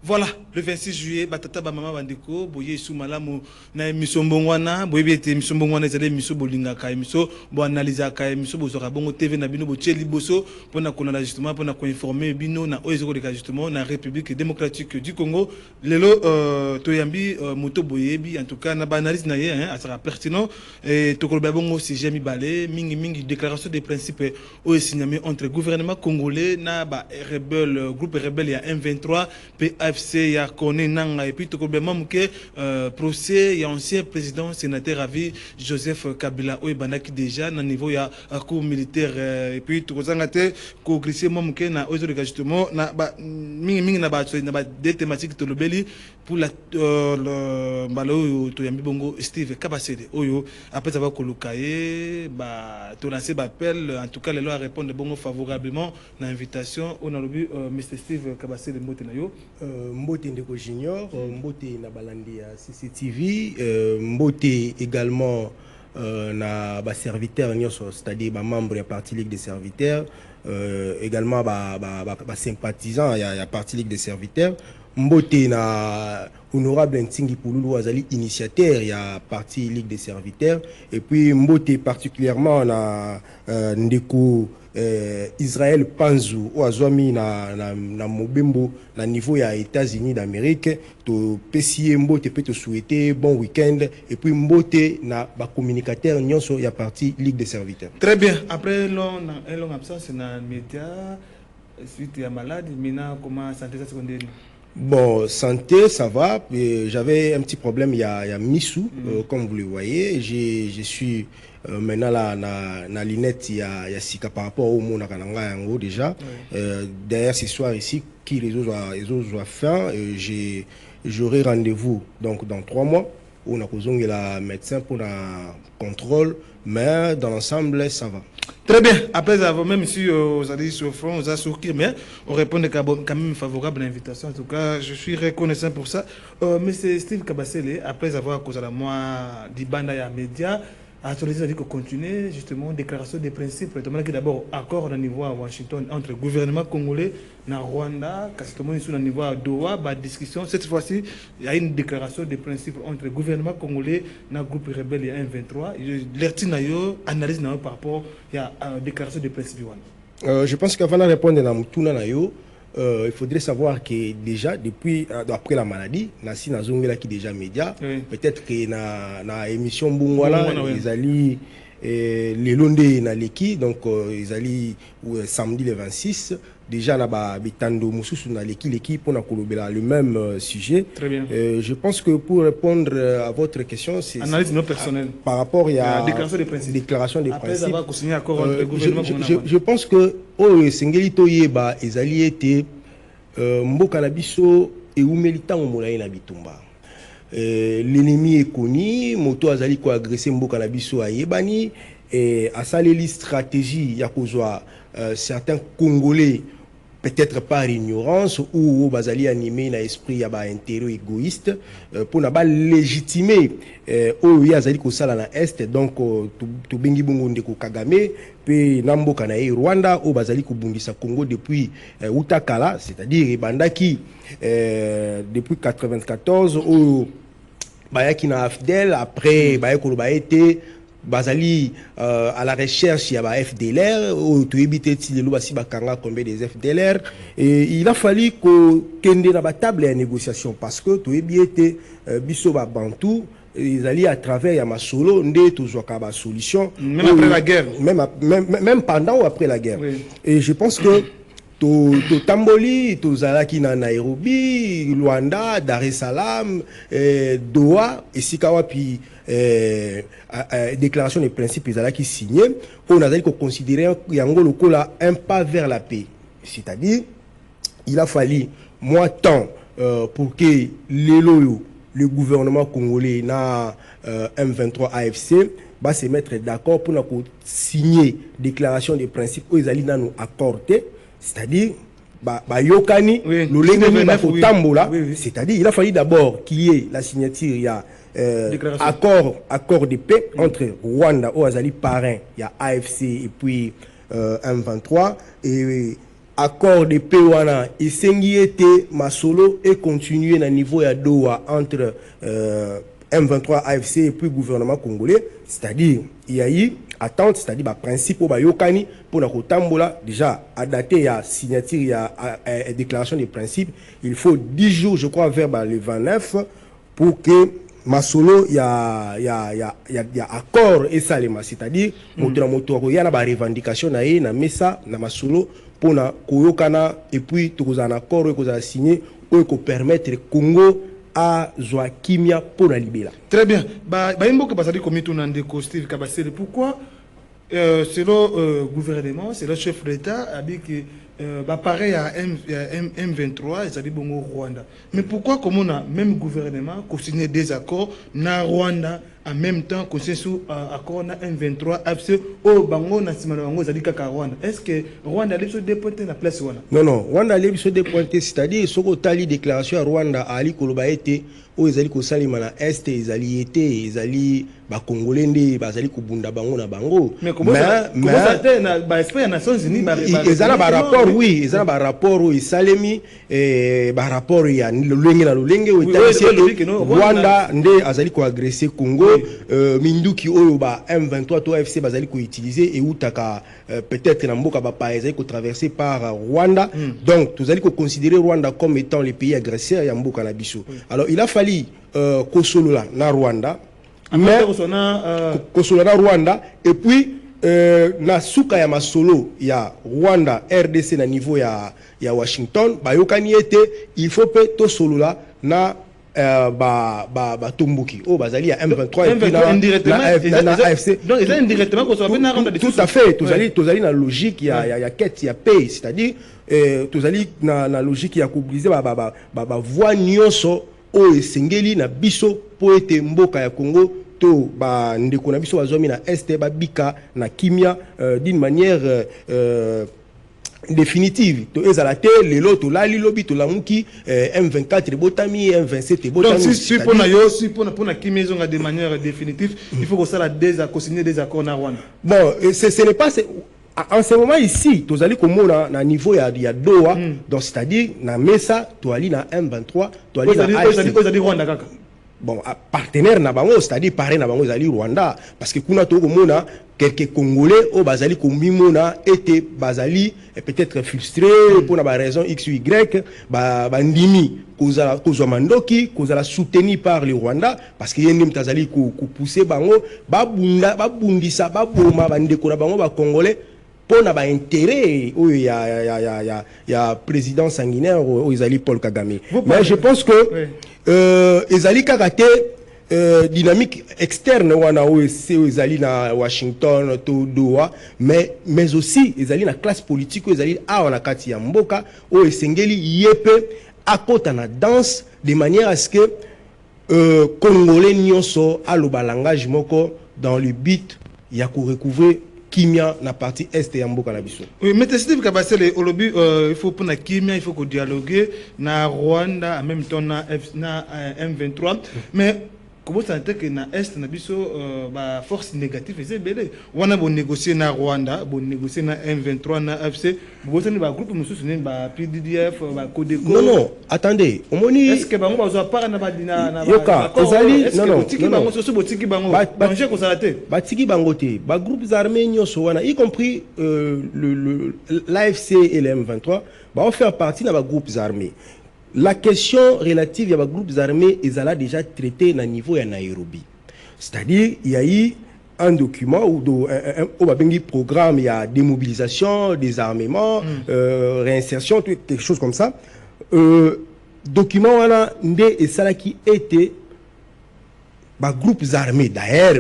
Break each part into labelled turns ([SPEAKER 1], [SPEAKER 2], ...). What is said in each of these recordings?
[SPEAKER 1] Voilà, le 26 juillet, batata ba mama bandeko, boye sou malamu na émission bongwana, boye biete émission bongwana ezale émission bolingaka, émission bo analysaka, émission bo zora bongo TV na bino bo tcheli boso pona kolanda justement pona ko informer bino na oezoko de justement na République démocratique du Congo. Lelo toyambi moto boyebi en tout cas na ba analyse na ye hein, sera pertinent et to koloba bongo si j'ai mis balé mingi déclaration des principes o signamé entre gouvernement congolais na ba rebelle groupe rebelle ya M23 PAFC ya Kone Nanga et puis tout même que procès ya ancien président sénateur à vie Joseph Kabila o banaki déjà na niveau ya cour militaire et puis tout zangate ko glisser même que na ozo justement na ba mingi na ba des thématiques to lobeli pour la mbalo to yambi bongo Steve Kabasele oyo après avoir kolukaye ba to lancer ba appel en tout cas les lois répondent bongo favorablement na invitation on a lobi Mr Steve Kabasele mbote na yo
[SPEAKER 2] mbote ndeko junior mbote na balandi ya CCTV mbote également na ba serviteurs nyonso c'est-à-dire ba membre ya parti Ligue des serviteurs également ba sympathisants ya parti Ligue des serviteurs mbote na honorable Ntingi Pululu azali initiateur ya parti Ligue des serviteurs et puis mbote particulièrement na ndeko Israël Panzu ou azwami na mobembo na niveau ya États-Unis d'Amérique to pesiye mbote peut te souhaiter bon week-end et puis mbote na ba communicateur nyonso ya parti Ligue des serviteurs.
[SPEAKER 1] Très bien, après long absence na média suite à malade maintenant comment santé ça secondaire.
[SPEAKER 2] Bon, santé, ça va. J'avais un petit problème, il y a Missou, comme vous le voyez. Je suis maintenant là, na lunette, il y a Sika par rapport au monde Kananga déjà. Derrière ce soir ici, qui les autres ont fait, j'aurai rendez-vous donc dans 3 mois. On a besoin de la médecin pour un contrôle, mais dans l'ensemble, ça va.
[SPEAKER 1] Très bien. Après avoir même si vous allez sur le front, vous allez sourire, mais on répond quand même favorable à l'invitation. En tout cas, je suis reconnaissant pour ça. Monsieur Steve Kabasele, après avoir causé la moi d'Ibanda et à média, a dit qu'on continue justement déclaration des principes. D'abord accord au niveau à Washington entre le gouvernement congolais et Rwanda, justement au niveau à Doha, discussion. Cette fois-ci, il y a une déclaration des principes entre le gouvernement congolais et le groupe rebelle M23. L'ertinayo analyse par rapport à la déclaration des principes.
[SPEAKER 2] Je pense qu'avant de répondre à Moutuna Nayo, il faudrait savoir que déjà depuis après la maladie, Nassi Nazongela qui déjà média, peut-être que na émission Bungwala, ils allaient les lundis na leki donc ils allaient samedi le 26 déjà na ba bitando mususu na leki pour na kolobela le même sujet.
[SPEAKER 1] Très bien.
[SPEAKER 2] Je pense que pour répondre à votre question, c'est
[SPEAKER 1] analyse non personnelle
[SPEAKER 2] par rapport à
[SPEAKER 1] déclaration des principes.
[SPEAKER 2] Déclaration des
[SPEAKER 1] après
[SPEAKER 2] principes.
[SPEAKER 1] Avoir signé accord entre le gouvernement
[SPEAKER 2] je pense que sengeli toyeba ezali été mboka na biso et umelitango molayi na bitumba. L'ennemi est connu, moto azali ko agresser mboka na biso ayebani et asaleli stratégie ya kozwa certains Congolais peut-être par ignorance ou bazali animé na esprit ya ba intérêt égoïste pour na ba légitimer o ya azali ko sala na est donc to bengi bongo ndeko Kagame pe na mboka na Rwanda o bazali ko bundisa Congo depuis utakala, c'est-à-dire bandaki depuis 94 o bayaki na AFDEL après bayako ba été Bazali à la recherche il y a FDLR ou tu éviter si le basi bakanga combien des FDLR et il a fallu que kende na ba table de négociation parce que tu éviter biso ba bantu ils allaient à travers ya masolo ndé toujours ka ba solution
[SPEAKER 1] même après la guerre
[SPEAKER 2] même pendant ou après la guerre. Oui. Et je pense que to tamboli to zalaki na Nairobi, Luanda, Dar es Salaam, Doha et Sikawa puis déclaration des principes qui signé on a dit qu'on considérait yango lokola un pas vers la paix, c'est-à-dire il a fallu moins temps pour que le gouvernement congolais na M23 AFC va se mettre d'accord pour signer déclaration des principes où ils allaient nous accorder, c'est-à-dire yokani c'est-à-dire il a fallu d'abord qu'il y ait la signature, il y a accord de paix entre Rwanda ou Azali parrain, il y a AFC et puis M23 et accord de paix wana esengi ete masolo et continuer na niveau ya Doha entre M23 AFC et puis gouvernement congolais, c'est-à-dire il y a eu attente, c'est-à-dire ba principe ba yokani pour na kotambola déjà à dater ya signature ya déclaration des principes, il faut 10 jours je crois vers le 29 pour que masolo ya accord et salema, c'est-à-dire moto ya na ba revendication na ye na mesa na masolo pour na koyokana et puis tout un accord et ko signé pour ko permettre Congo à Joaquimia pour la libérer.
[SPEAKER 1] Très bien. Imbo que basali komi tout nande ko Steve Kabasele. Pourquoi selon gouvernement, c'est le chef d'État a dit que pareil à M23 et ça dit bon au Rwanda. Mais pourquoi comme on a même gouvernement qui signé des accords na Rwanda en même temps qu'on s'est sous accord na M23 AFC au bango na simana bango ça dit kaka Rwanda. Est-ce que Rwanda allait se dépointer la place Rwanda?
[SPEAKER 2] Non, Rwanda allait se dépointer, c'est-à-dire ce que tali déclaration à Rwanda ali koloba été o ezali ko salima na est ezali été ezali ba congolais ndé bazali ko bunda bango na bango.
[SPEAKER 1] Mais comment ça na ba Espagne Nations Unies ba
[SPEAKER 2] ezala ba rapport oui, ezala ba rapport o salemi ba rapport ya lolenge na lolenge o etali Rwanda ndé azali ko agresser Congo minduki oyo ba M23 to AFC bazali ko utiliser et utaka peut-être na mboka ba pa ezali ko traverser par Rwanda. Donc tous allez ko considérer Rwanda comme étant le pays agresseur ya mboka na biso. Alors il a fallu Kosolola na Rwanda, mais Kosolola na Rwanda et puis na suka ya masolo ya Rwanda RDC na niveau ya Washington bayokani ete il faut pe to solola na ba Tumbuki o bazali ya M23 et puis na AFC
[SPEAKER 1] donc ils ont indirectement
[SPEAKER 2] tout à fait tous allez na logique ya quête ya paix, c'est-à-dire tous allez na logique ya kobliser ba voix nyonso o esengeli na biso po ete mboka ya Congo to ba ndeko na biso bazomi na este ba bika na kimia d'une manière définitive. To ezala te lelo to lali lobi to lamuki M24 botami M27 botami.
[SPEAKER 1] Donc si pour na yo si pour na kimia zonga de manière définitive, il faut que ça la signer des accords na Rwanda.
[SPEAKER 2] Bon, ce n'est pas en ce moment ici, tu allez comme na niveau ya Doha, donc c'est-à-dire na Mesa, tu allez na M23, tu allez na AFC.
[SPEAKER 1] Rwanda kaka.
[SPEAKER 2] Bon, partenaire na bango, c'est-à-dire parrain na bango zali Rwanda, parce que kuna to komona quelques Congolais au bazali komimona était bazali peut-être frustré pour na raison X ou Y, ndimi kozwa mandoki kozala soutenu par le Rwanda parce que yende mtazali ko pousser bango babundisa baboma bandeko na bango ba Congolais pour na ba intérêt oyo ya président sanguinaire o ezali Paul Kagame. Mais je pense que ezali kakate dynamique externe wana o ezali na Washington to Doha, mais aussi ezali na classe politique o ezali awa na kati ya mboka o esengeli yepe akota na danse de manière à ce que Congolais nyonso aloba langage moko dans le but ya ko recouvrer Kimia na partie est ya mboka na biso.
[SPEAKER 1] Oui, mais Steve Kabasele olobi il faut pour na Kimia, il faut qu'on dialoguer na Rwanda en même temps na M23 mais comment ça fait que na est na biso ba force négative c'est belé. On a bon négocier na Rwanda, bon négocier na M23 na FC, bon ça ba groupe mususu ne ba PDDF ba Codeco.
[SPEAKER 2] Non, attendez,
[SPEAKER 1] est-ce que bango bazo para na ba
[SPEAKER 2] yoka ezali
[SPEAKER 1] non bango soso botiki bango danger ko salate.
[SPEAKER 2] Batiki bango te, ba groupes armés nyonso wana y compris l'AFC et le M23 ba faire partie na ba groupes armés. La question relative à groupes armés est déjà traitée à niveau de Nairobi. C'est-à-dire, il y a eu un document ou un programme, il y a démobilisation, désarmement, réinsertion, quelque chose comme ça. Document, et ça qui était groupes armés. D'ailleurs,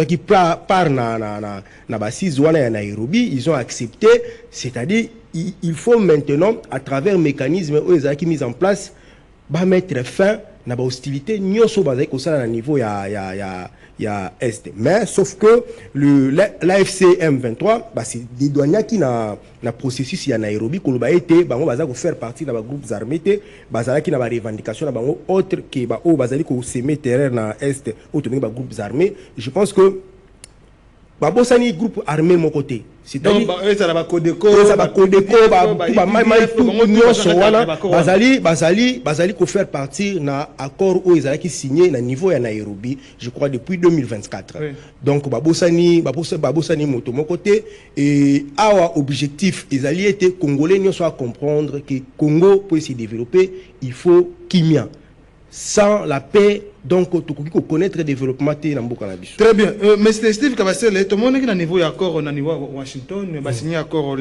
[SPEAKER 2] qui part na basis wana Nairobi, ils ont accepté, c'est-à-dire il faut maintenant, à travers un mécanisme qui mis en place, mettre fin à la hostilité à niveau ya Est. Mais sauf que l'AFC M23, c'est des douaniers qui na processus ya Nairobi, qui ont faire partie de groupes armés, qui ont revendication autre qui ont s'aimer terrain na Est, autres groupes armés. Je pense que babosani groupe armé mon côté.
[SPEAKER 1] C'est-à-dire ça va Codeco,
[SPEAKER 2] ça va Codeco, bazali ko faire partir na accord où ils allaient signer na niveau ya Nairobi, je crois depuis 2024. Oui. Donc babosani moto mon côté et awa objectif ils allaient être congolais nous soit comprendre que Congo pour se développer, il faut kimia. Sans la paix, donc, tu peux connaître le développement de la.
[SPEAKER 1] Très bien. Mais Steve Kabassel, tout le monde est à niveau accord, au niveau Washington, il a signé accord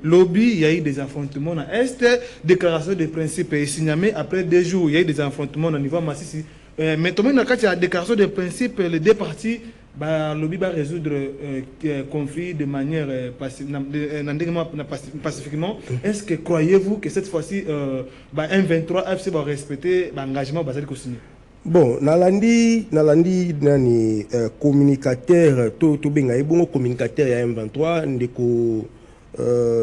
[SPEAKER 1] lobby, il y a eu des affrontements à Est, déclaration de principe est signée après 2 jours, il y a eu des affrontements au niveau Massissi. Mais tout le monde a déclaration de principe, les deux parties, lobby va résoudre conflit de manière pacifiquement. Est-ce que croyez-vous que cette fois-ci, M23 FC va respecter l'engagement basé sur signé?
[SPEAKER 2] Bon, Nalandi nani communicateur to benga et bon communicateur ya M23 ndeko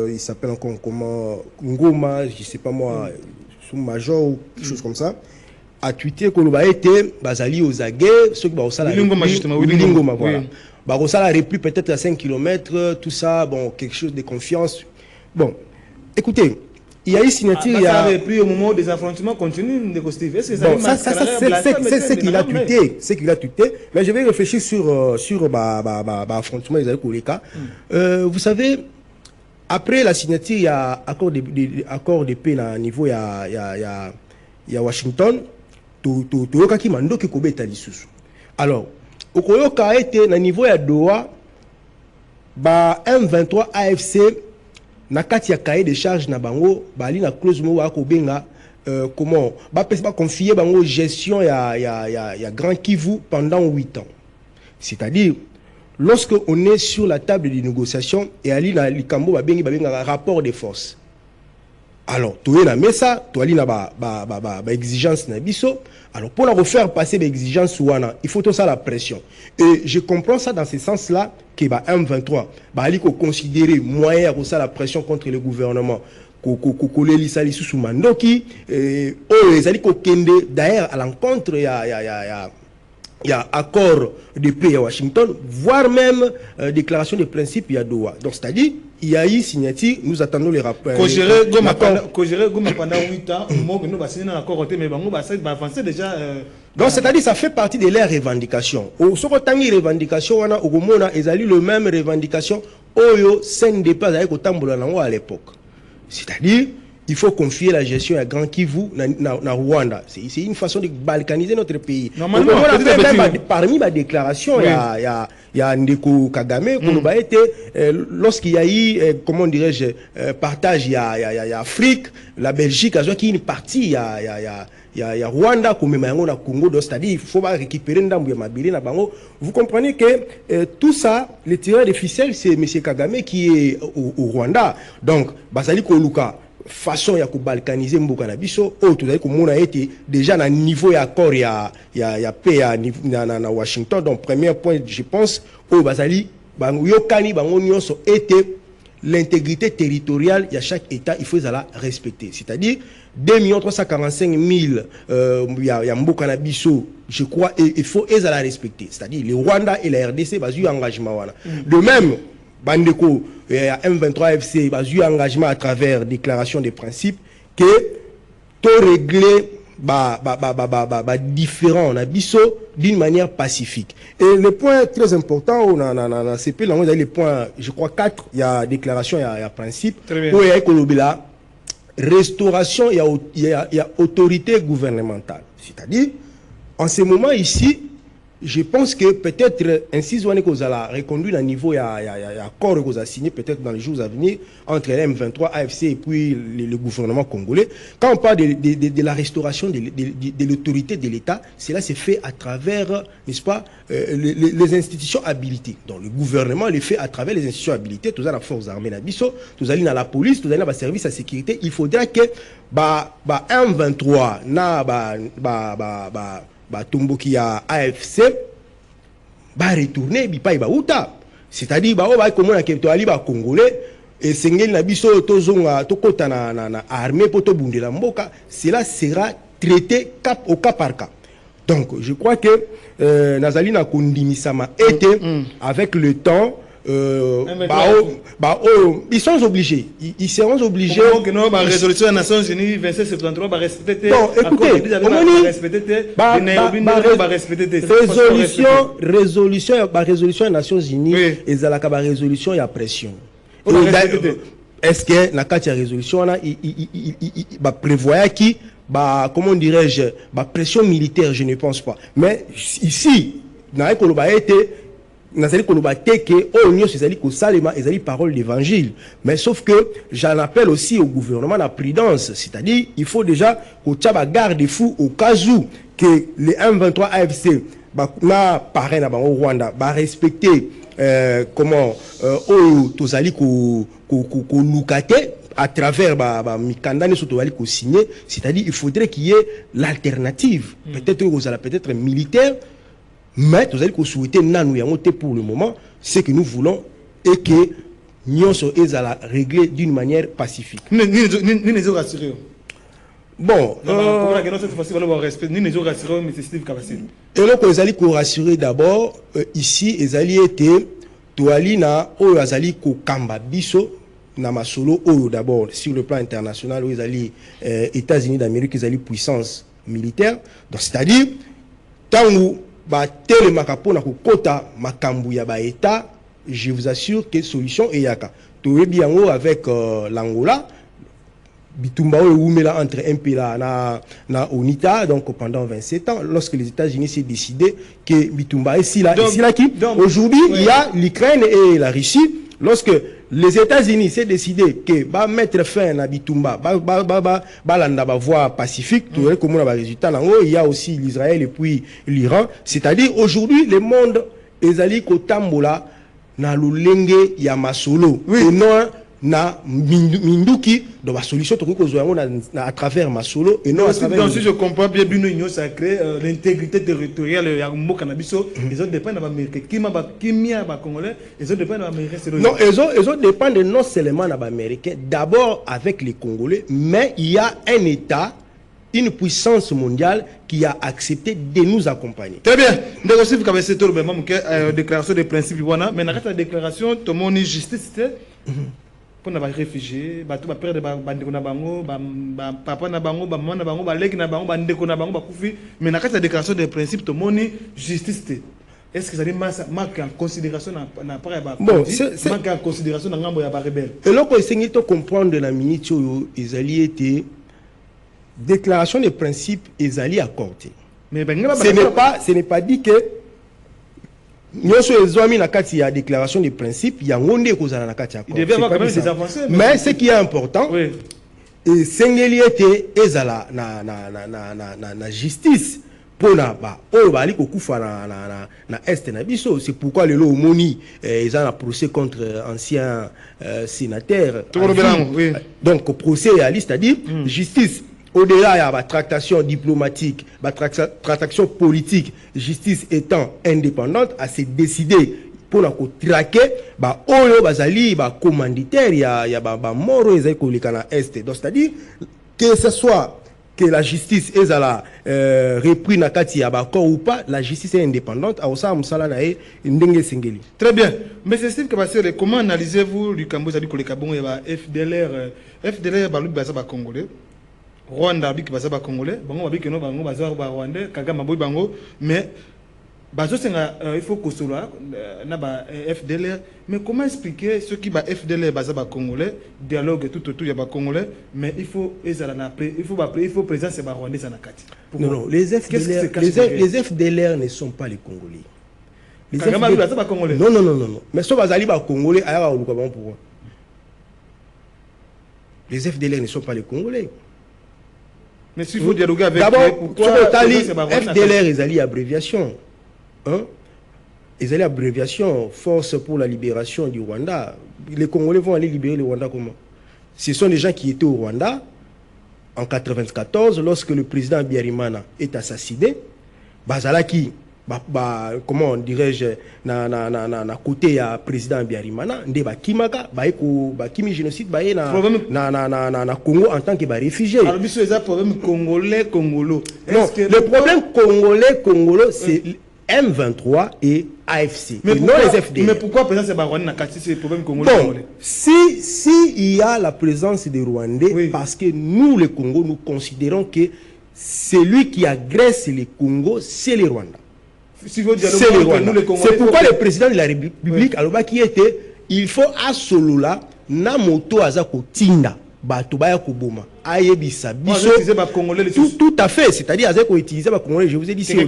[SPEAKER 2] il s'appelle encore comment Ngoma, je sais pas moi, sous major ou quelque chose comme ça. A tweeté que l'on a été basali aux aguets, ceux qui ont ça la voilà. Bah ça la réplique peut-être à 5 km, tout ça, bon, quelque chose de confiance. Bon, écoutez, il y a eu signature, il y a
[SPEAKER 1] repris au moment des affrontements continus de Steve. Est-ce que
[SPEAKER 2] ça c'est qu'il a tweeté, c'est qu'il a tweeté, mais je vais réfléchir sur affrontement des Koleka. Vous savez, après la signature, il y a accord de paix à niveau il y a Washington. Alors, au Koyoka a été à niveau de Doha, M23 AFC, na kati ya cahier de charge na bango, bali na clause mo wa ko benga comment ba confier bango gestion ya Grand Kivu pendant 8 ans. C'est-à-dire lorsque on est sur la table de négociation et ali na likambo ba benga rapport de force. Alors, tu es na mesa, tu ali na ba exigence na biso. Alors, pour la refaire passer l'exigence ouana, il faut tout ça la pression. Et je comprends ça dans ce sens-là que M23 ali ko considérer moyen pour ça la pression contre le gouvernement. Koleli sali sous mandoki les ali ko kende d'ailleurs à l'encontre il y a accord de paix à Washington, voire même déclaration de principe il y a Doha. Donc c'est-à-dire il y a eu signature, nous attendons les rapports.
[SPEAKER 1] Cogéré Goma pendant 8 ans, au moment que nous va signer un accord, mais Bango va avancer déjà.
[SPEAKER 2] Donc c'est-à-dire ça fait partie de leurs revendications. Au sokotangi revendication wana au Gomona ezali le même revendication oyo sen dépasse avec au tambola nango à l'époque. C'est-à-dire il faut confier la gestion à Grand Kivu na Rwanda. C'est une façon de balkaniser notre pays. Normalement, parmi ma déclaration, il y a Ndeko Kagame, lorsqu'il y a eu, comment dirais-je, partage, il y a Afrique, la Belgique, qui est une partie, il y a Rwanda, comme on a Congo, c'est-à-dire il faut récupérer vous comprenez que tout ça, le tireur de ficelle, c'est M. Kagame qui est au Rwanda. Donc, Basali Koluka, façon ya ko balkaniser mboka na biso o tout d'ailleurs comme on a été déjà na niveau ya accord ya paix na Washington. Donc premier point je pense au bazali bango yokani bango nyonso était l'intégrité territoriale ya chaque état il faut la respecter, c'est-à-dire 2 345 000 ya mboka na biso je crois et il faut la respecter, c'est-à-dire le Rwanda et la RDC bazu engagement wana. De même Bandeko M23 FC a eu engagement à travers déclaration de principe que tout régler différent on a biso d'une manière pacifique. Et le point très important on a CP là on a les points je crois 4 il y a déclaration il y a principe où il y a kolobela restauration il y a autorité gouvernementale, c'est-à-dire en ce moment ici je pense que peut-être ainsi qu'on a reconduit le niveau il y a accord qu'on a signé peut-être dans les jours à venir entre M23 AFC et puis le gouvernement congolais. Quand on parle de la restauration de l'autorité de l'État, cela se fait à travers, n'est-ce pas, les institutions habilitées. Donc le gouvernement le fait à travers les institutions habilitées. Tous la force armée na biso, tous allez dans la police, tous allez dans le service à sécurité. Il faudra que M23 na Tumboki ya AFC retourner bipai uta, c'est-à-dire comme on a congolais et sengeli na biso tozonga tokota na armée poto bundela mboka, cela sera traité au cas par cas. Donc, je crois que Nazali na kondimisama été avec le temps. Ils sont obligés. Ils seront obligés.
[SPEAKER 1] La résolution des Nations Unies 2773 va respecter.
[SPEAKER 2] Non, écoutez, résolution des Nations Unies, et la résolution il y a pression. Est-ce que la résolution il prévoit qui comment dirais-je, pression militaire, je ne pense pas. Mais ici, dans les parole d'évangile. Mais sauf que j'en appelle aussi au gouvernement la prudence. C'est-à-dire, il faut déjà qu'on garde-fou au cas où que les M23 AFC au Rwanda respecter comment tozali ko lukate à travers mikandane surtout ali ko signer, c'est-à-dire il faudrait qu'il y ait l'alternative, peut-être militaire, mais tozali ko souhaiter nanu yango te pour le moment, c'est que nous voulons et que nyonso ezala réglé d'une manière pacifique.
[SPEAKER 1] Ni les rassurer.
[SPEAKER 2] Bon, et donc ezali ko rassurer d'abord ici ezali été toalina o ezali ko kamba biso na masolo oyo d'abord sur le plan international où ezali États-Unis d'Amérique ezali puissance militaire, donc c'est-à-dire tangu ba telemaka pona ko kota makambu ya ba état, je vous assure que solution eyaka toyebi yango avec l'Angola. Bitumba oumela entre MPLA na UNITA, donc pendant 27 ans, lorsque les États-Unis s'est décidé que Bitumba est ici là qui aujourd'hui il y a l'Ukraine et la Russie. Lorsque les États-Unis s'est décidé que va mettre fin à Bitumba, landa voie pacifique, tout le monde a résultat il y a aussi l'Israël et puis l'Iran. C'est-à-dire aujourd'hui le monde ezali kotambola na lulenge ya masolo et non na minduki de la solution à travers Masolo et non à travers.
[SPEAKER 1] Donc si je comprends bien, l'union sacrée, l'intégrité territoriale, il y a un mot cannabiso, ils ont dépend de l'Amérique. Qui m'a congolais, ils ont dépend de l'Amérique.
[SPEAKER 2] Non, ils ont dépend non seulement de l'Amérique, d'abord avec les Congolais, mais il y a un État, une puissance mondiale qui a accepté de nous accompagner.
[SPEAKER 1] Très bien. Déclaration de principe, mais dans la déclaration, tout le monde est justice. Pour les réfugiés, tout perdre bandeko na bango, papa na bango, maman na bango, leki na bango, bandeko na bango, bakufi. Mais dans la déclaration des principes, tout le monde justice. Est-ce que ça marque en considération na pas ba marque en considération na ngambo ya ba rebelle.
[SPEAKER 2] Et là ko essayer de comprendre la minute où ils allaient été déclaration des principes ils allaient accorder. Mais ce n'est pas dit que nous sommes na kati ya déclaration des principes, il y a ngonde kozala na kati ya accord.
[SPEAKER 1] Il devait avoir quand même des avancées.
[SPEAKER 2] Mais ce qui est important, et sengeli était ezala na justice pour na ba o bali ko kufa na est na biso. C'est pourquoi le moni ils ont un procès contre ancien sénateur. Donc procès réaliste, c'est-à-dire justice. Au-delà, il y a la tractation diplomatique, la tractation politique, justice étant indépendante, à se décider pour la traquer, oyo bazali, commanditaire, il y a mort est c'est-à-dire que ce soit que la justice est à la repris na kati ya corps ou pas, la justice est indépendante. À osa musala na e ndenge sengeli.
[SPEAKER 1] Très bien. Mais c'est Steve Kabasele, comment analysez-vous le Cambodge avec le Kabon et la FDLR balu basa ba congolais? Rwanda biki baza ba congolais bango babiki no bango baza ba rwandais Kagame boy bango mais bazo senga il faut que cela na ba FDLR. Mais comment expliquer ceux qui ba FDLR baza ba congolais dialogue tout autour ya ba congolais mais il faut ezala na il faut présence ba rwandais na kati.
[SPEAKER 2] Non les FDLR ne sont pas les congolais.
[SPEAKER 1] Kagame baza ba congolais.
[SPEAKER 2] Non mais so bazali ba congolais aya oluka ba pourquoi. Les FDLR ne sont pas les congolais.
[SPEAKER 1] Mais s'il faut dialoguer avec
[SPEAKER 2] d'abord, FDLR, ils allaient abréviation. Ils allaient abréviation, Force pour la libération du Rwanda. Les Congolais vont aller libérer le Rwanda comment? Ce sont des gens qui étaient au Rwanda en 1994, lorsque le président Biarimana est assassiné. Bazalaki, comment dirais-je na côté ya président Biarimana nde bakimaka bakimi génocide na Congo en tant que réfugié.
[SPEAKER 1] Alors biso eza problème congolo.
[SPEAKER 2] Non, le problème congolo c'est M23 et AFC, mais non les FDL.
[SPEAKER 1] Mais pourquoi présence de Rwanda c'est le problème congolais?
[SPEAKER 2] Bon, si il y a la présence des Rwandais, oui. Parce que nous les Congos, nous considérons que celui qui agresse les Congos, c'est les Rwandais. Si c'est les Rwandais. C'est pourquoi le président de la République, oui. Qui était, il faut à Solola, na moto azako tinda. Tout à fait, c'est-à-dire azako utiliser ba congolais, je vous ai dit c'est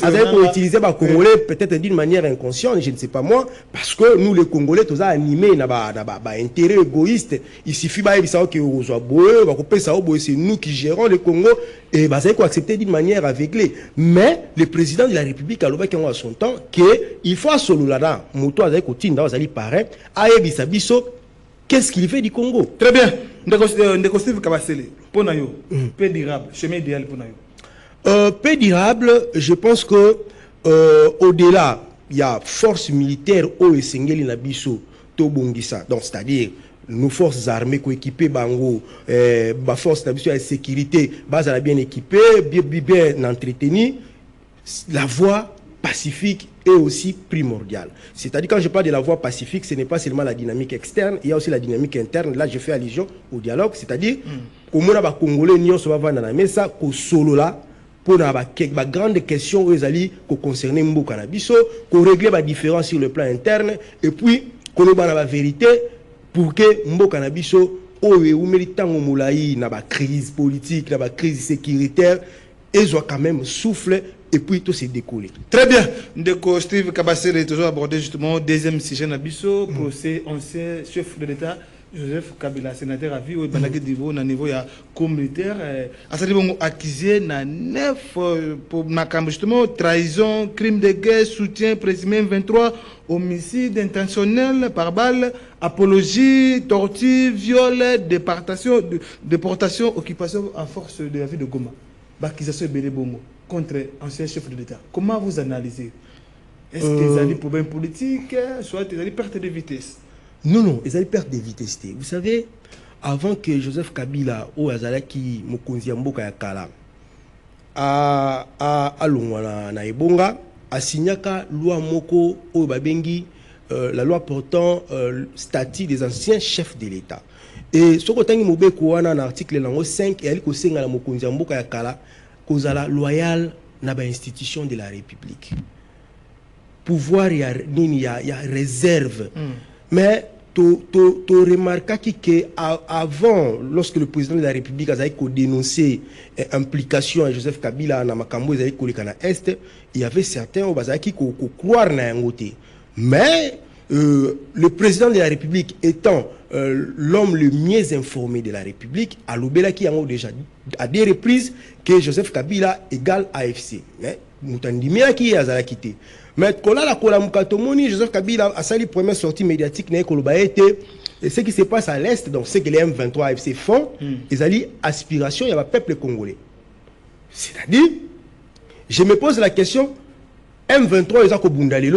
[SPEAKER 2] azako utiliser ba congolais peut-être d'une manière inconsciente, je ne sais pas moi, parce que nous les Congolais tous animés na ba intérêt égoïste, il suffit ba bisa que ozwa boye ba couper ça boye, c'est nous qui gérons le Congo et ba azako accepter d'une manière aveuglée. Mais le président de la République a loba à son temps que il faut solo là moto azako tinda azali parrain ayebisa biso qu'est-ce qu'il fait du Congo.
[SPEAKER 1] Très bien. Ndeko Steve Kabasele, pour nayo, paix durable, chemin idéal pour nayo.
[SPEAKER 2] Paix durable, je pense que au-delà, il y a force militaire au Esengeli Nabiso, Tobongisa. Donc, c'est-à-dire, nos forces armées coéquipées, Bango, force Nabiso de sécurité, base bien équipée, bien entretenue, la voie pacifique est aussi primordial. C'est-à-dire quand je parle de la voie pacifique, ce n'est pas seulement la dynamique externe, il y a aussi la dynamique interne. Là, je fais allusion au dialogue, c'est-à-dire comment on va Congolais nous sommes dans la mesa ko solo là pour na ba grande question aux ali ko concerner Mboka na biso, ko régler ba différence sur le plan interne et puis qu'on ba na la vérité pour que Mboka na biso o e méritant moulaï na ba crise politique, na ba crise sécuritaire et soit quand même souffle. Et puis tout s'est décollé.
[SPEAKER 1] Très bien. Ndeko Steve Kabasele est toujours abordé justement deuxième sujet Nabiso, procès ancien chef de l'État Joseph Kabila, sénateur à vie au Balagué niveau na niveau ya communautaire. Asali bongo accusé na 9 pour justement trahison, crime de guerre, soutien présumé 23, homicide intentionnel par balle, apologie, torture, viol, déportation, occupation en force de la ville de Goma. Bakisation Bélé Bongo contre ancien chef de l'État. Comment vous analysez? Est-ce que c'est des problèmes politiques, soit des pertes de vitesse?
[SPEAKER 2] Non, ils ont perte de vitesse. Vous savez, avant que Joseph Kabila ou Azalaki Mokonzi Mboka ya Kala a Longwana na Ebonga a signé loi moko o babengi la loi portant statut des anciens chefs de l'État. Et ce que vous avez dans l'article 5, et il y a la Mokonzi Mboka ya Kala kozala loyal na ba institution de la République. Pouvoir y a réserve. Mais tu remarques que avant, lorsque le président de la République a dénoncé l'implication de Joseph Kabila dans Makambo et Est, il y avait certains qui croient na yangote. Mais le président de la République étant l'homme le mieux informé de la République, à l'Obéla qui a déjà à des reprises que Joseph Kabila égale AFC. Mais Moutandimia qui a quitté. Mais quand la Kolamukatomoni, Joseph Kabila a sali première sortie médiatique et ce qui se passe à l'Est, donc ce que les M23 AFC font, ils allaient aspiration, il y a un peuple congolais. C'est-à-dire, je me pose la question, M23,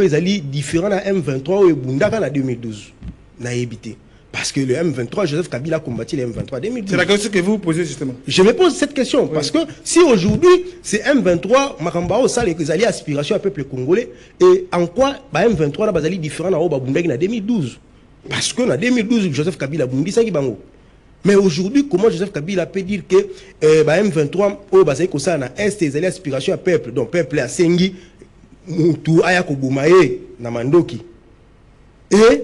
[SPEAKER 2] ils allaient différents à M23 et Bundaka en 2012. Naïbité. Parce que le M23, Joseph Kabila a combattu le M23 en 2012. C'est
[SPEAKER 1] la question que vous posez justement.
[SPEAKER 2] Je me pose cette question. Oui. Parce que si aujourd'hui, c'est M23, Makambao, ça, les alliés aspiration au peuple congolais, et en quoi M23 là, bazali différent en Bundaka en 2012? Parce que en 2012, Joseph Kabila a bundi ça qui bango. Mais aujourd'hui, comment Joseph Kabila peut dire que M23, au bazali ko ça na Est, les alliés aspiration au peuple, donc peuple à Sengi, Moutou, Ayako Boumaye, Namandoki. Et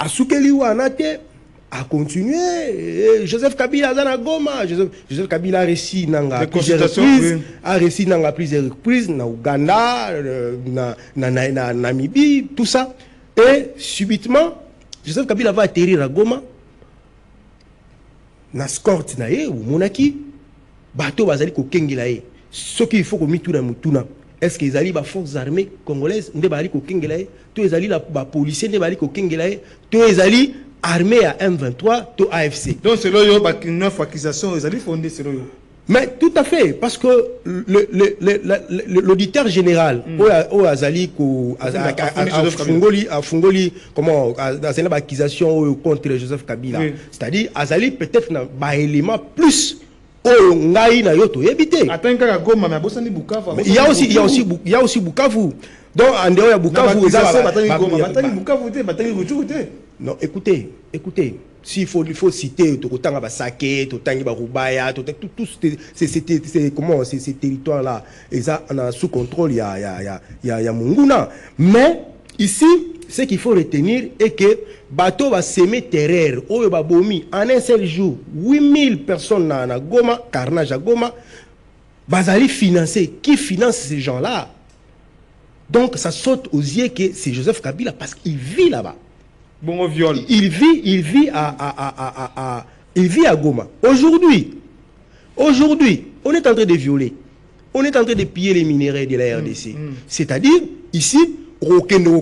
[SPEAKER 2] Asukeli Wanate a continué. Joseph Kabila a Goma. Joseph Kabila a réussi à plusieurs reprises. A réussi à plusieurs reprises. Na Ouganda, na Namibie, tout ça. Et subitement, Joseph Kabila va atterrir à Goma. Na Skort nae ou Monaki. Bateau bazali ko kengelae. Ce qu'il faut qu'on mette tout dans Moutuna. Est-ce qu'ils allaient les forces armées congolaises, tous les alliés la policiers, tous les alliés armés à M23, tous AFC.
[SPEAKER 1] Donc c'est là il y a une acquisition, ils allaient fonder c'est là.
[SPEAKER 2] Mais tout à fait, parce que l'auditeur général, au Azali, à Fungoli, comment, dans une accusation contre Joseph Kabila, c'est-à-dire, Azali peut-être n'a pas élément plus. Il y a aussi Bukavu. Donc, en dehors de Bukavu, non, écoutez. S'il faut citer ces territoires-là, sous contrôle, il y a Munguna. Mais ici, ce qu'il faut retenir est que bateau va s'aimer terreur. En un seul jour, 8000 personnes à Goma, carnage à Goma, Bazali financé. Qui finance ces gens-là? Donc, ça saute aux yeux que c'est Joseph Kabila parce qu'il vit là-bas.
[SPEAKER 1] Bon, au viol.
[SPEAKER 2] Il vit à Goma. Aujourd'hui, on est en train de violer. On est en train de piller les minéraux de la RDC. C'est-à-dire, ici, c'est-à-dire,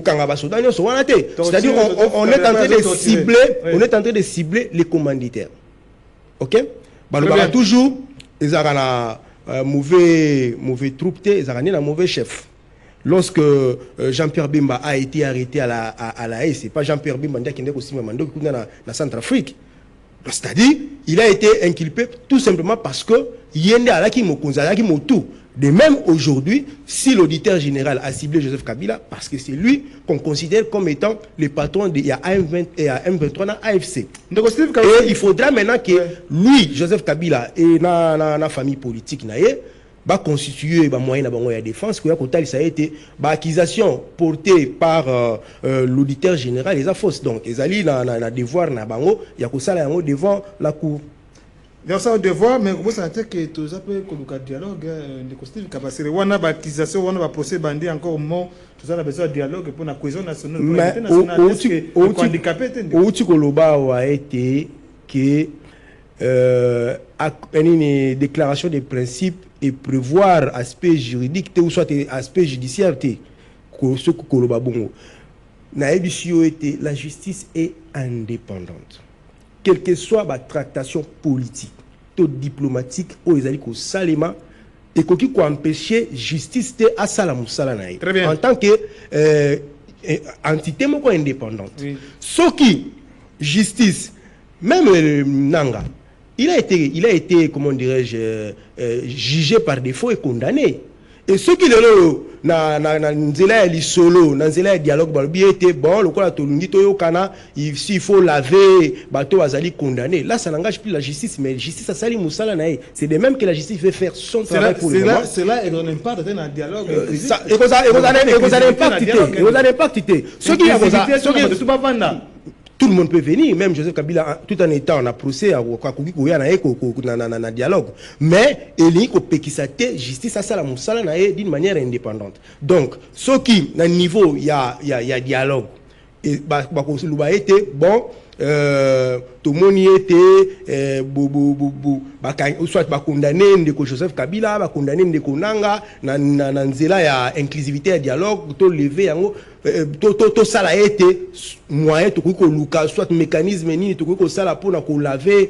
[SPEAKER 2] on est en train de cibler les commanditaires. Ok? Toujours, ils ont un mauvais troupe, ils ont un mauvais chef. Lorsque Jean-Pierre Bemba a été arrêté à la haie, c'est pas Jean-Pierre Bemba qui est aussi dans la Centrafrique. C'est-à-dire, il a été inculpé tout simplement parce que Yende Alaki Mokonzalaki Motu. De même aujourd'hui, si l'auditeur général a ciblé Joseph Kabila, parce que c'est lui qu'on considère comme étant le patron de M23 dans AFC. Et il faudra maintenant que lui, Joseph Kabila, et la famille politique, va constituer un moyen de défense, ça a été l'accusation portée par l'auditeur général, les fausses. Donc, ils allaient dans le devoir, il y a devant la cour.
[SPEAKER 1] Il y a un devoir, mais vous savez que tout ça peut être dialogue. On a l'accusation, on a procès bandit encore au moment, tout ça a besoin de dialogue pour la cohésion nationale.
[SPEAKER 2] Mais au a été que une déclaration de principe et prévoir aspect juridique ou soit aspect judiciaire ce que Koloba Bongo la justice est indépendante quelle que soit la tractation politique ou diplomatique ou les salima et qui peut empêcher justice à salamoussala en tant que entité indépendante ce qui justice même Nanga il a été, comment dirais-je, jugé par défaut et condamné. Et ce qui est là, dans solo, dans le dialogue, bon, le cas il faut laver, bateau azali condamné. Là, ça n'engage plus la justice, mais la justice, ça c'est de même que la justice veut faire son travail pour le moment.
[SPEAKER 1] C'est là, et on n'aime pas dans un dialogue.
[SPEAKER 2] Et vous allez pas quitter. Ce qui est tout le monde peut venir, même Joseph Kabila, tout en étant en procès, à dialogue. Mais il y a justice à d'une manière indépendante. Donc, ce qui, à niveau, il y a dialogue. Et bon, tout le monde était soit condamné de Joseph Kabila, condamné de Konanga, il y a inclusivité et dialogue, tout levé, tout ça a été moyen de soit mécanisme ni to ça pour laver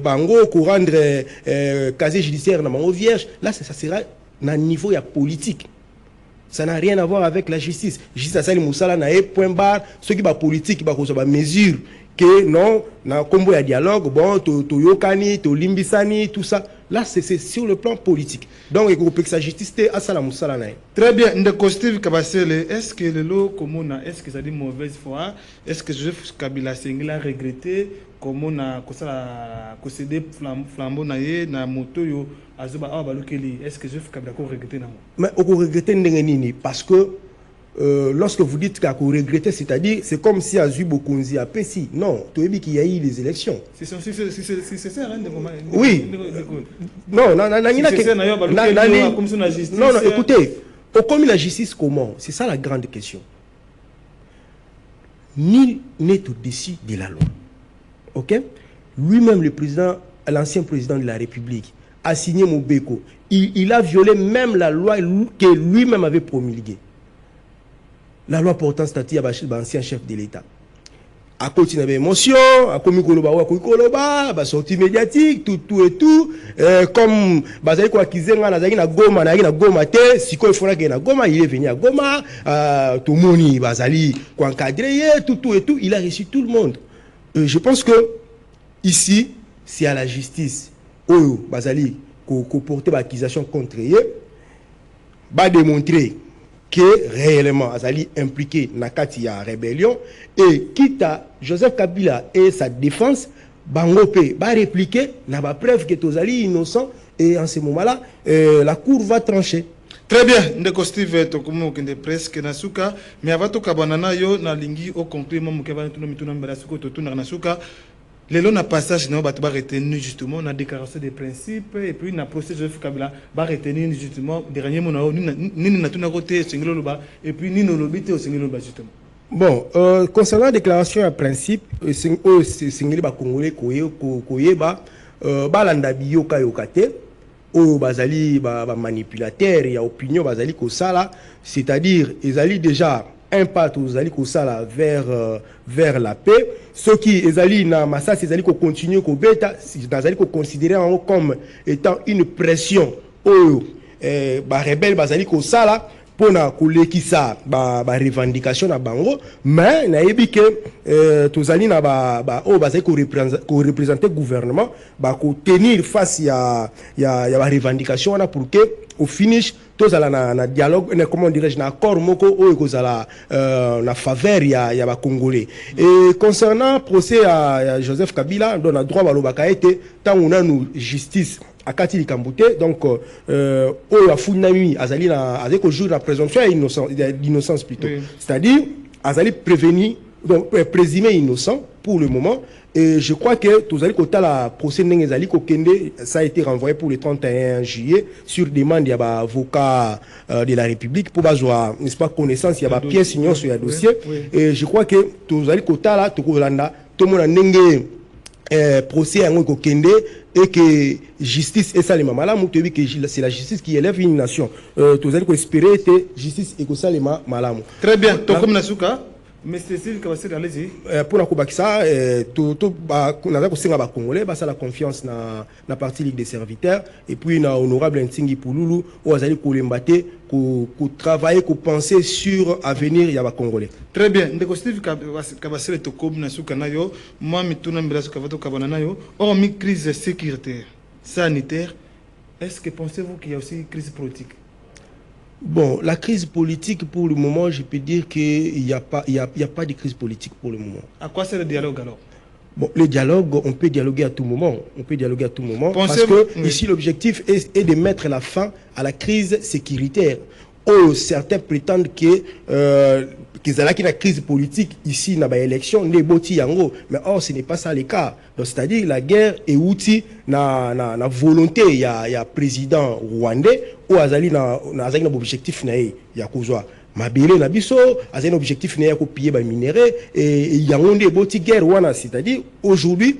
[SPEAKER 2] bango pour rendre casier judiciaire dans mango vierge. Là ça sera à niveau politique. Ça n'a rien à voir avec la justice. Justice ça Moussala na point barre ceux qui ba politique ba ko ba mesure que non na combo ya dialogue bon to yokani to limbisani tout ça. Là, c'est sur le plan politique. Donc, il faut que sa justice soit à Salamou Salanaï.
[SPEAKER 1] Très bien. Est-ce que le lot commun, est-ce que ça dit mauvaise foi? Est-ce que Joseph Kabila Sengila a regretté comment on a concédé flambeau na moto yo azoba abalukeli? Est-ce que Joseph Kabila a regretté na?
[SPEAKER 2] Mais on regretté ndengenini parce que lorsque vous dites qu'il a regretté, c'est-à-dire, c'est comme si Azu Bokunzi a Pessi. Non, tu as vu qu'il y a eu les élections.
[SPEAKER 1] C'est ça, hein,
[SPEAKER 2] oui. Non, écoutez, au commis la justice, comment? C'est ça la grande question. Nul n'est au-dessus de la loi. Ok? Lui-même, le président, l'ancien président de la République, a signé Mobeko. Il a violé même la loi que lui-même avait promulguée. La loi portant statut à l'ancien chef de l'État. à côté de l'émotion, à comme bah sortie médiatique, tout et tout, comme bazali quoi kizenga na goma te, si quoi il faudra que na goma, il est venu à goma, tout moni bazali quoi encadré, tout et tout, il a reçu tout le monde. Je pense que ici, c'est à la justice, bazali, qu'on porte l'accusation contre eux, va démontrer que réellement Azali impliqué dans la rébellion et quitte à Joseph Kabila et sa défense Bangope va répliquer n'a pas preuve que Tozali innocent et en ce moment-là la cour va trancher.
[SPEAKER 1] Très bien, ndeko Steve tokumo kende presque nasuka mais avant to kabana yo na lingi au concret mo mukeba tuno mituna mbala suko to tuna nasuka. Les lois na passage non va retenir justement na déclaration des principes et puis na procès Joseph Kabila va retenir justement dernier mot ni na tuna côté singelo loba et puis ni no lobité au singelo loba justement.
[SPEAKER 2] Bon, concernant la déclaration à principe singeli ba congolais koyeba balanda biyoka yokate o bazali ba manipulateur ya opinion bazali ko sala, c'est-à-dire ezali déjà un pas aux ali kosala vers la paix. Ceux qui ezali na massa ezali ko continuer ko beta bazali ko considérer comme étant une pression au ba rebelle bazali ko sala pour na kolekisa ba revendication na bango mais na yebi que tozali na ba bazali ko représenter gouvernement ba ko tenir face ya ba revendication na pour que au finish tous na dialogue comment dirais-je na accord moko o kozala na faveur ya ba congolais. Et concernant procès à Joseph Kabila on a droit balobaka été tant on a nous justice akati likambute donc o ya funami azali na avec au jour la présomption d'innocence plutôt oui. C'est-à-dire azali prévenu donc présumé innocent pour le moment. Et je crois que tous les côtés la procès n'engezali kokende ça a été renvoyé pour le 31 juillet sur demande de l'avocat de la République pour avoir n'est-ce pas connaissance il y a pièce signon sur le dossier et je crois que tous les côtés là tout Kolanda tout le monde n'enge procès en kokende et que justice et ça les malamu tu dis que c'est la justice qui élève une nation tous les espérer que justice et que ça les malamu.
[SPEAKER 1] Très bien to comme nasuka. Mais Cécile Kabasele, allez-y.
[SPEAKER 2] Pour la Koubakisa, on a conseillé à Congolais, la confiance dans la partie Ligue des serviteurs, et puis na honorable Ntingi Pouloulou, où Azali Koulimbate, qu'on travaille, qu'on penser sur l'avenir ya Congolais.
[SPEAKER 1] Très bien. Ndeko Steve Kabasele Tokob Nasuka Nayo, moi Mituna Mbelasu Kavato Kabana Nayo, hormis crise sécuritaire, sanitaire, est-ce que pensez-vous qu'il y a aussi une crise politique?
[SPEAKER 2] Bon, la crise politique, pour le moment, je peux dire qu'il n'y a pas de crise politique pour le moment.
[SPEAKER 1] À quoi sert le dialogue alors?
[SPEAKER 2] Bon, le dialogue, on peut dialoguer à tout moment. Parce que ici, l'objectif est de mettre la fin à la crise sécuritaire. Oh, certains prétendent que y a une crise politique ici dans l'élection, mais or ce n'est pas ça le cas. C'est-à-dire la guerre est outil na volonté il y a président rwandais ou azali na objectif na ya kozwa mabele na biso azali na objectif na ya ko piller ba minerais et yangonde boti guerre wana, c'est-à-dire aujourd'hui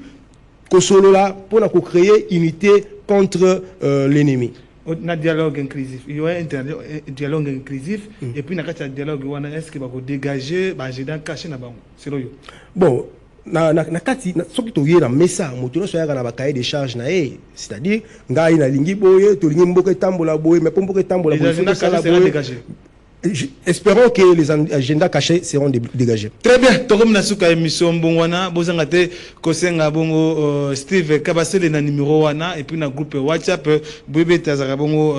[SPEAKER 2] kosolola pour na ko créer unité contre l'ennemi.
[SPEAKER 1] Un dialogue inclusif. Il y a un dialogue inclusif et puis dans le dialogue, est-ce qu'il va dégager l'agenda caché dans le
[SPEAKER 2] bon, ce qui est dans le message, cahier de charges, c'est-à-dire, ngai na lingi boye, to lingi mboke tambola boye, mais pour mboke tambola boye, espérons que les agendas cachés seront dégagés.
[SPEAKER 1] Très bien. Tokom nasuka émission bongwana bozanga te kosenga bongo Steve Kabasele na numéro wana et puis na groupe WhatsApp bébé tazara bongo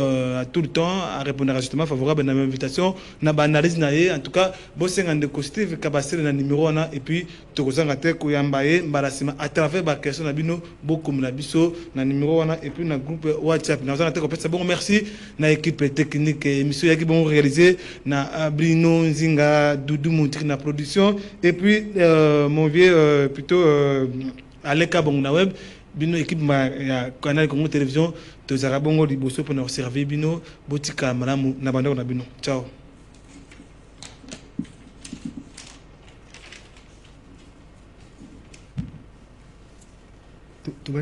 [SPEAKER 1] tout le temps à répondre justement favorable na invitation na ba analyse na ye en tout cas bosenga ndeko Steve Kabasele na numéro wana et puis tokozanga te koyamba ye mbalasima à travers ba question na bino bokum na biso na numéro wana et puis na groupe WhatsApp na zanga te ko pesa bongo merci na équipe technique émission yaki bongo réalisé na Brino Nzinga Doudou Montri na production et puis mon vieux plutôt Aleka Bongna Web bino équipe ya canal Congo Télévision tozara bongo liboso pour nous servir bino botika malamu na bando na bino ciao.
[SPEAKER 2] Tu